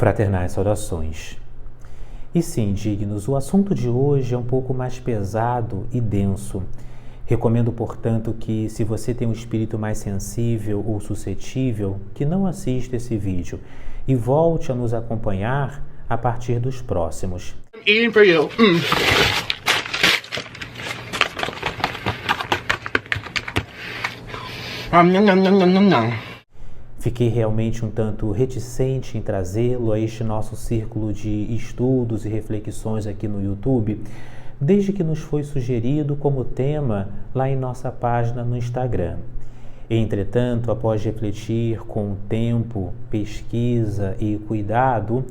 Fraternais saudações. E sim, dignos, o assunto de hoje é um pouco mais pesado e denso. Recomendo, portanto, que se você tem um espírito mais sensível ou suscetível, que não assista esse vídeo e volte a nos acompanhar a partir dos próximos. Eating for you. Fiquei realmente um tanto reticente em trazê-lo a este nosso círculo de estudos e reflexões aqui no YouTube, desde que nos foi sugerido como tema lá em nossa página no Instagram. Entretanto, após refletir com tempo, pesquisa e cuidado,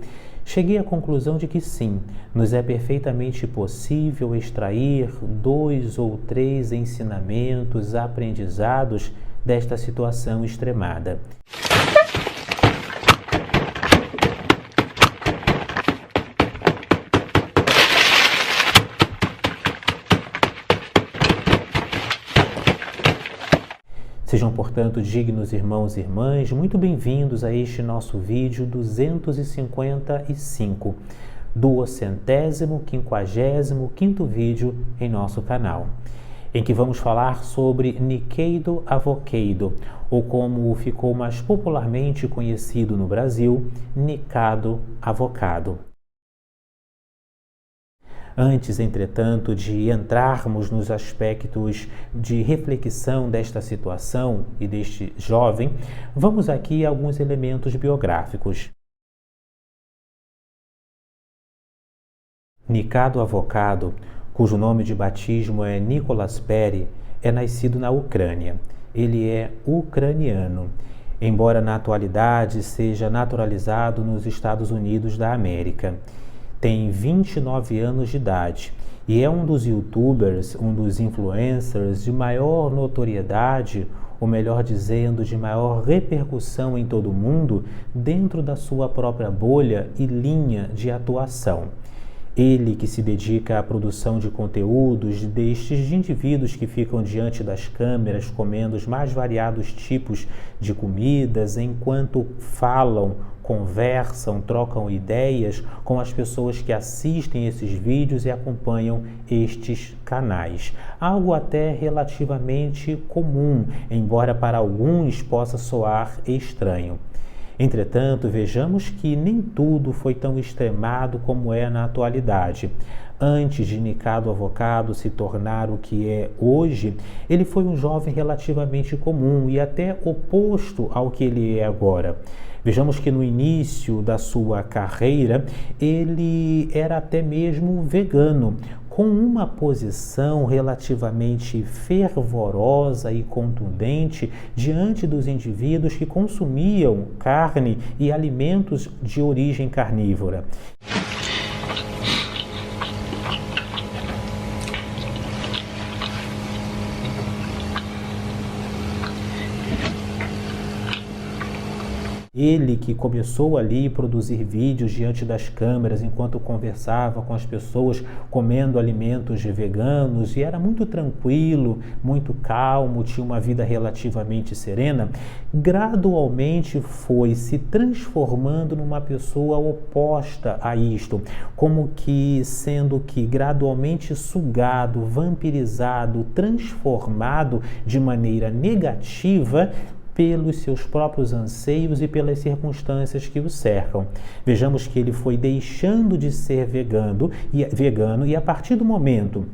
cheguei à conclusão de que sim, nos é perfeitamente possível extrair 2 ou 3 ensinamentos, aprendizados desta situação extremada. Sejam, portanto, dignos irmãos e irmãs, muito bem-vindos a este nosso vídeo 255, 255º vídeo em nosso canal, em que vamos falar sobre Nikado Avokado, ou como ficou mais popularmente conhecido no Brasil, Nikado Avokado. Antes, entretanto, de entrarmos nos aspectos de reflexão desta situação e deste jovem, vamos aqui a alguns elementos biográficos. Nikado Avokado, cujo nome de batismo é Nicolas Peri, é nascido na Ucrânia. Ele é ucraniano, embora na atualidade seja naturalizado nos Estados Unidos da América. Tem 29 anos de idade e é um dos youtubers, um dos influencers de maior notoriedade, ou melhor dizendo, de maior repercussão em todo o mundo dentro da sua própria bolha e linha de atuação. Ele que se dedica à produção de conteúdos destes indivíduos que ficam diante das câmeras comendo os mais variados tipos de comidas enquanto falam, conversam, trocam ideias com as pessoas que assistem esses vídeos e acompanham estes canais. Algo até relativamente comum, embora para alguns possa soar estranho. Entretanto, vejamos que nem tudo foi tão extremado como é na atualidade. Antes de Nikado Avokado se tornar o que é hoje, ele foi um jovem relativamente comum e até oposto ao que ele é agora. Vejamos que no início da sua carreira, ele era até mesmo vegano, com uma posição relativamente fervorosa e contundente diante dos indivíduos que consumiam carne e alimentos de origem carnívora. Ele que começou ali a produzir vídeos diante das câmeras enquanto conversava com as pessoas comendo alimentos veganos e era muito tranquilo, muito calmo, tinha uma vida relativamente serena, gradualmente foi se transformando numa pessoa oposta a isto, como que sendo que gradualmente sugado, vampirizado, transformado de maneira negativa pelos seus próprios anseios e pelas circunstâncias que o cercam. Vejamos que ele foi deixando de ser vegano e a partir do momento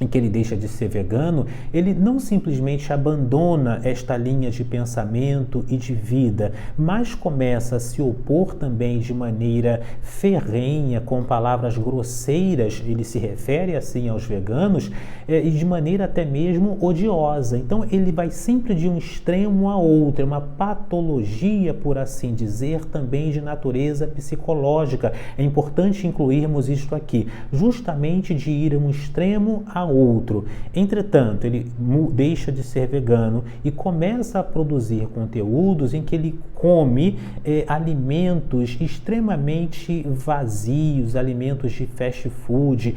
em que ele deixa de ser vegano, ele não simplesmente abandona esta linha de pensamento e de vida, mas começa a se opor também de maneira ferrenha, com palavras grosseiras, ele se refere assim aos veganos, e de maneira até mesmo odiosa. Então ele vai sempre de um extremo a outro, é uma patologia, por assim dizer, também de natureza psicológica. É importante incluirmos isto aqui, justamente de ir um extremo a outro. Entretanto, ele deixa de ser vegano e começa a produzir conteúdos em que ele come alimentos extremamente vazios, alimentos de fast food.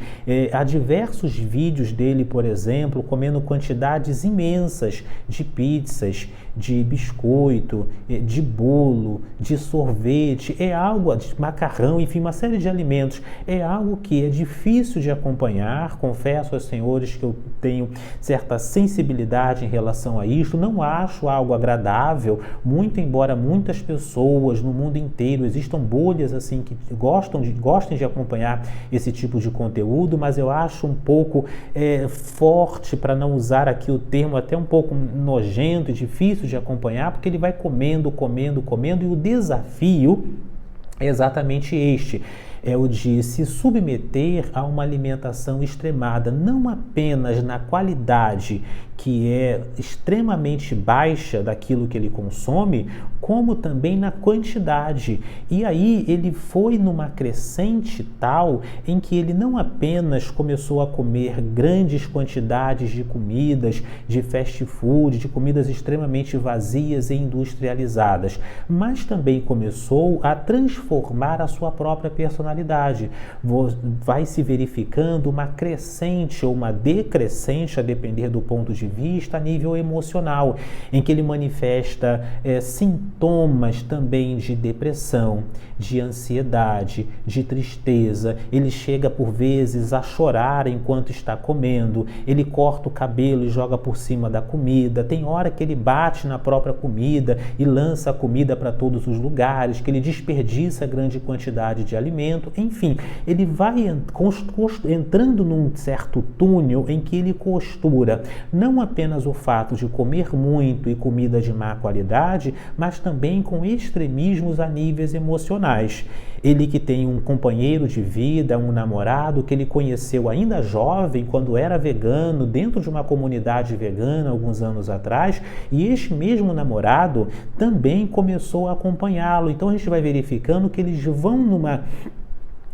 Há diversos vídeos dele, por exemplo, comendo quantidades imensas de pizzas, de biscoito, de bolo, de sorvete, de macarrão, enfim, uma série de alimentos. É algo que é difícil de acompanhar. Confesso aos senhores que eu tenho certa sensibilidade em relação a isto. Não acho algo agradável, muito embora muitas pessoas no mundo inteiro, existam bolhas assim que gostem de acompanhar esse tipo de conteúdo, mas eu acho um pouco forte, para não usar aqui o termo, até um pouco nojento e difícil de acompanhar, porque ele vai comendo, e o desafio é exatamente este. É o de se submeter a uma alimentação extremada, não apenas na qualidade, que é extremamente baixa daquilo que ele consome, como também na quantidade. E aí ele foi numa crescente tal em que ele não apenas começou a comer grandes quantidades de comidas, de fast food, de comidas extremamente vazias e industrializadas, mas também começou a transformar a sua própria personalidade. Vai se verificando uma crescente ou uma decrescente, a depender do ponto de vista, a nível emocional, em que ele manifesta sintomas também de depressão, de ansiedade, de tristeza. Ele chega por vezes a chorar enquanto está comendo, ele corta o cabelo e joga por cima da comida, tem hora que ele bate na própria comida e lança a comida para todos os lugares, que ele desperdiça grande quantidade de alimento. Enfim, ele vai entrando num certo túnel em que ele costura não apenas o fato de comer muito e comida de má qualidade, mas também com extremismos a níveis emocionais. Ele que tem um companheiro de vida, um namorado que ele conheceu ainda jovem, quando era vegano, dentro de uma comunidade vegana, alguns anos atrás, e este mesmo namorado também começou a acompanhá-lo. Então a gente vai verificando que eles vão numa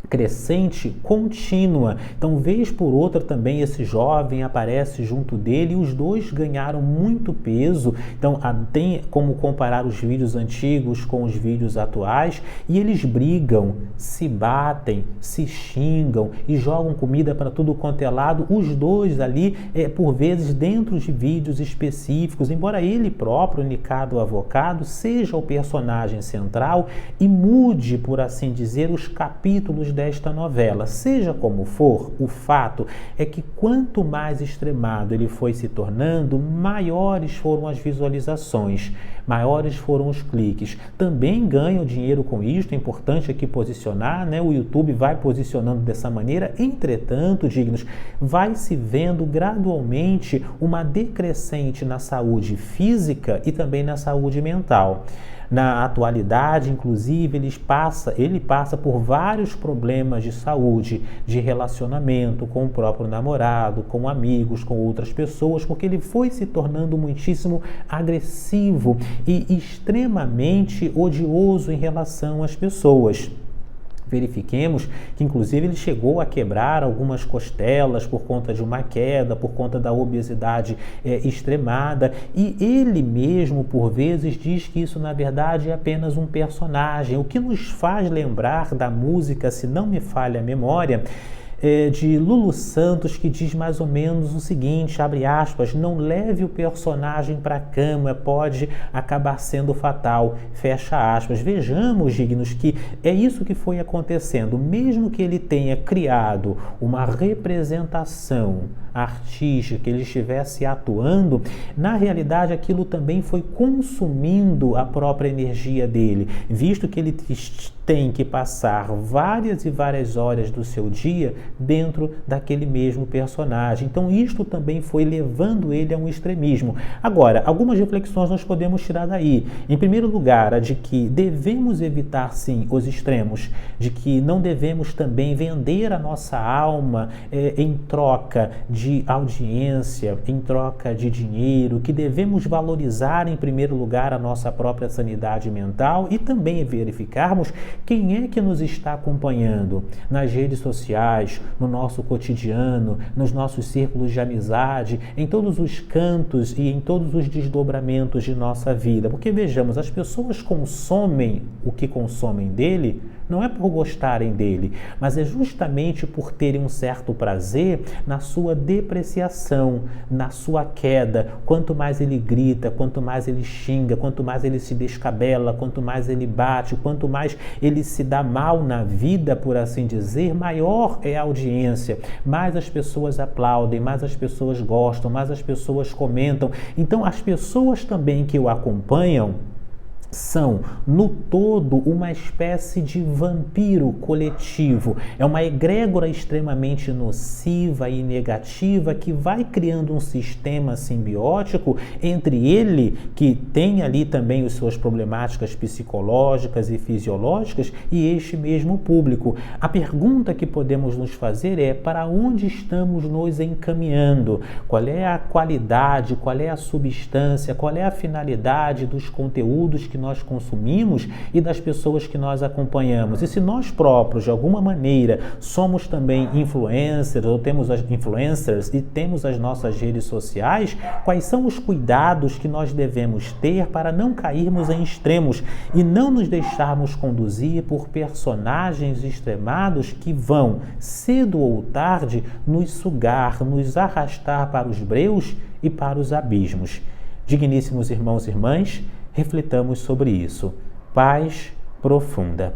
crescente contínua. Então, vez por outra também esse jovem aparece junto dele e os dois ganharam muito peso. Então, tem como comparar os vídeos antigos com os vídeos atuais, e eles brigam, se batem, se xingam e jogam comida para tudo quanto é lado, os dois ali, por vezes dentro de vídeos específicos, embora ele próprio, Nicado Avocado, seja o personagem central e mude, por assim dizer, os capítulos desta novela. Seja como for, o fato é que quanto mais extremado ele foi se tornando, maiores foram as visualizações, maiores foram os cliques. Também ganham dinheiro com isto, é importante aqui posicionar, né? O YouTube vai posicionando dessa maneira. Entretanto, dignos, vai se vendo gradualmente uma decrescente na saúde física e também na saúde mental. Na atualidade, inclusive, ele passa por vários problemas de saúde, de relacionamento com o próprio namorado, com amigos, com outras pessoas, porque ele foi se tornando muitíssimo agressivo e extremamente odioso em relação às pessoas. Verifiquemos que, inclusive, ele chegou a quebrar algumas costelas por conta de uma queda, por conta da obesidade extremada, e ele mesmo, por vezes, diz que isso, na verdade, é apenas um personagem, o que nos faz lembrar da música, se não me falha a memória, de Lulu Santos, que diz mais ou menos o seguinte, abre aspas, não leve o personagem para a cama, pode acabar sendo fatal, fecha aspas. Vejamos, dignos, que é isso que foi acontecendo. Mesmo que ele tenha criado uma representação artística, que ele estivesse atuando, na realidade aquilo também foi consumindo a própria energia dele, visto que ele tem que passar várias e várias horas do seu dia dentro daquele mesmo personagem. Então isto também foi levando ele a um extremismo. Agora, algumas reflexões nós podemos tirar daí. Em primeiro lugar, a de que devemos evitar sim os extremos, de que não devemos também vender a nossa alma em troca de audiência, em troca de dinheiro, que devemos valorizar em primeiro lugar a nossa própria sanidade mental e também verificarmos quem é que nos está acompanhando nas redes sociais, no nosso cotidiano, nos nossos círculos de amizade, em todos os cantos e em todos os desdobramentos de nossa vida. Porque vejamos, as pessoas consomem o que consomem dele, não é por gostarem dele, mas é justamente por terem um certo prazer na sua depreciação, na sua queda. Quanto mais ele grita, quanto mais ele xinga, quanto mais ele se descabela, quanto mais ele bate, quanto mais ele se dá mal na vida, por assim dizer, maior é a audiência, mais as pessoas aplaudem, mais as pessoas gostam, mais as pessoas comentam. Então, as pessoas também que o acompanham são, no todo, uma espécie de vampiro coletivo. É uma egrégora extremamente nociva e negativa que vai criando um sistema simbiótico entre ele, que tem ali também as suas problemáticas psicológicas e fisiológicas, e este mesmo público. A pergunta que podemos nos fazer é: para onde estamos nos encaminhando? Qual é a qualidade, qual é a substância, qual é a finalidade dos conteúdos que nós consumimos e das pessoas que nós acompanhamos? E se nós próprios, de alguma maneira, somos também influencers ou temos as influencers e temos as nossas redes sociais, quais são os cuidados que nós devemos ter para não cairmos em extremos e não nos deixarmos conduzir por personagens extremados que vão, cedo ou tarde, nos sugar, nos arrastar para os breus e para os abismos? Digníssimos irmãos e irmãs, reflitamos sobre isso. Paz profunda.